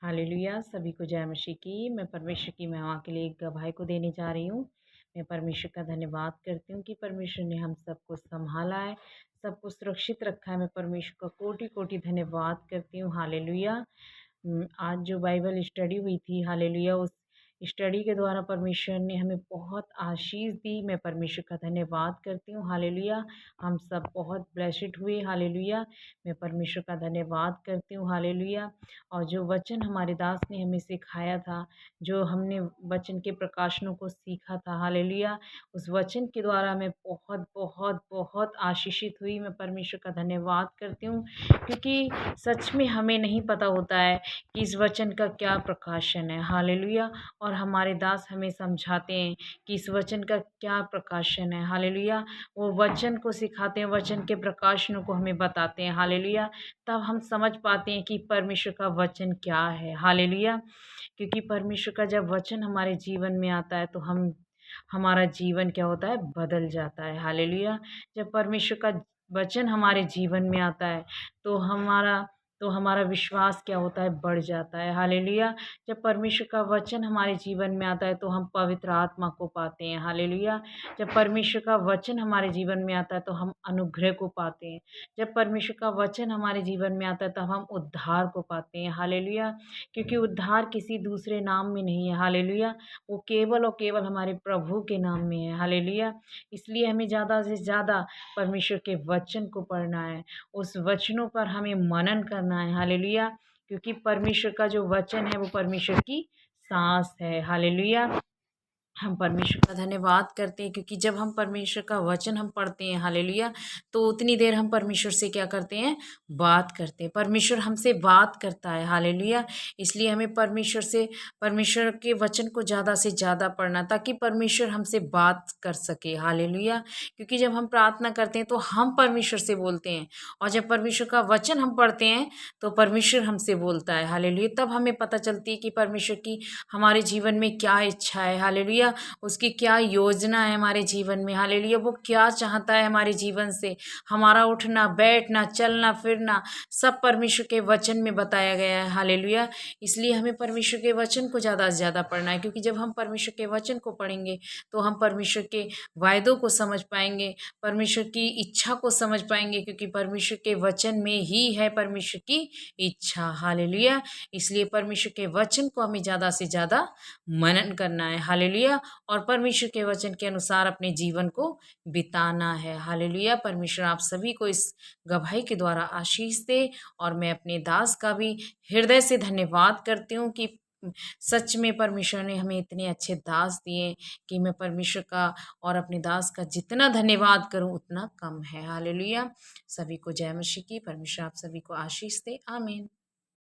Hallelujah. सभी को जय मसीह की। मैं परमेश्वर की महिमा के लिए एक गवाही को देने जा रही हूँ। मैं परमेश्वर का धन्यवाद करती हूँ कि परमेश्वर ने हम सबको संभाला है, सबको सुरक्षित रखा है। मैं परमेश्वर का कोटि कोटि धन्यवाद करती हूँ। हालेलुया। आज जो बाइबल स्टडी हुई थी, हालेलुया, उस स्टडी के द्वारा परमेश्वर ने हमें बहुत आशीष दी। मैं परमेश्वर का धन्यवाद करती हूँ। हालेलुया। हम सब बहुत ब्लेसिड हुए। हालेलुया। मैं परमेश्वर का धन्यवाद करती हूँ। हालेलुया। और जो वचन हमारे दास ने हमें सिखाया था, जो हमने वचन के प्रकाशनों को सीखा था, हालेलुया, उस वचन के द्वारा मैं बहुत बहुत बहुत आशीषित हुई। मैं परमेश्वर का धन्यवाद करती हूँ, क्योंकि सच में हमें नहीं पता होता है कि इस वचन का क्या प्रकाशन है। हालेलुया। और हमारे दास हमें समझाते हैं कि इस वचन का क्या प्रकाशन है। हालेलुया। वो वचन को सिखाते हैं, वचन के प्रकाशनों को हमें बताते हैं। हालेलुया। तब हम समझ पाते हैं कि परमेश्वर का वचन क्या है। हालेलुया। क्योंकि परमेश्वर का जब वचन हमारे जीवन में आता है तो हमारा जीवन क्या होता है, बदल जाता है। हालेलुया। जब परमेश्वर का वचन हमारे जीवन में आता है तो हमारा विश्वास क्या होता है, बढ़ जाता है। हालेलुया। जब परमेश्वर का वचन हमारे जीवन में आता है तो हम पवित्र आत्मा को पाते हैं। हालेलुया। जब परमेश्वर का वचन हमारे जीवन में आता है तो हम अनुग्रह को पाते हैं। जब परमेश्वर का वचन हमारे जीवन में आता है तब हम उद्धार को पाते हैं। हालेलुया। क्योंकि उद्धार किसी दूसरे नाम में नहीं है। हालेलुया। वो केवल और केवल हमारे प्रभु के नाम में है। हालेलुया। इसलिए हमें ज़्यादा से ज़्यादा परमेश्वर के वचन को पढ़ना है, उस वचनों पर हमें मनन करना है। हालेलुया। क्योंकि परमेश्वर का जो वचन है वो परमेश्वर की सांस है। हालेलुया। हम परमेश्वर का धन्यवाद करते हैं, क्योंकि जब हम परमेश्वर का वचन हम पढ़ते हैं, हालेलुया, तो उतनी देर हम परमेश्वर से क्या करते हैं, बात करते हैं। परमेश्वर हमसे बात करता है। हालेलुया। इसलिए हमें परमेश्वर के वचन को ज़्यादा से ज़्यादा पढ़ना, ताकि परमेश्वर हमसे बात कर सके। हालेलुया। क्योंकि जब हम प्रार्थना करते हैं तो हम परमेश्वर से बोलते हैं, और जब परमेश्वर का वचन हम पढ़ते हैं तो परमेश्वर हमसे बोलता है। हालेलुया। तब हमें पता चलती है कि परमेश्वर की हमारे जीवन में क्या इच्छा है। हालेलुया। उसकी क्या योजना है हमारे जीवन में। हालेलुया। वो क्या चाहता है हमारे जीवन से। हमारा उठना बैठना चलना फिरना सब परमेश्वर के वचन में बताया गया है। हालेलुया। इसलिए हमें परमेश्वर के वचन को ज़्यादा से ज़्यादा पढ़ना है, क्योंकि जब हम परमेश्वर के वचन को पढ़ेंगे तो हम परमेश्वर के वायदों को समझ पाएंगे, परमेश्वर की इच्छा को समझ पाएंगे, क्योंकि परमेश्वर के वचन में ही है परमेश्वर की इच्छा। हालेलुया। इसलिए परमेश्वर के वचन को हमें ज़्यादा से ज़्यादा मनन करना है। हालेलुया। और परमेश्वर के वचन के अनुसार अपने जीवन को बिताना है। हालेलुया। परमेश्वर आप सभी को इस गवाही के द्वारा आशीष दे। और मैं अपने दास का भी हृदय से धन्यवाद करती हूँ कि सच में परमेश्वर ने हमें इतने अच्छे दास दिए कि मैं परमेश्वर का और अपने दास का जितना धन्यवाद करूं उतना कम है। हालेलुया। सभी को जय मसीह की। परमेश्वर आप सभी को आशीष दे। आमीन।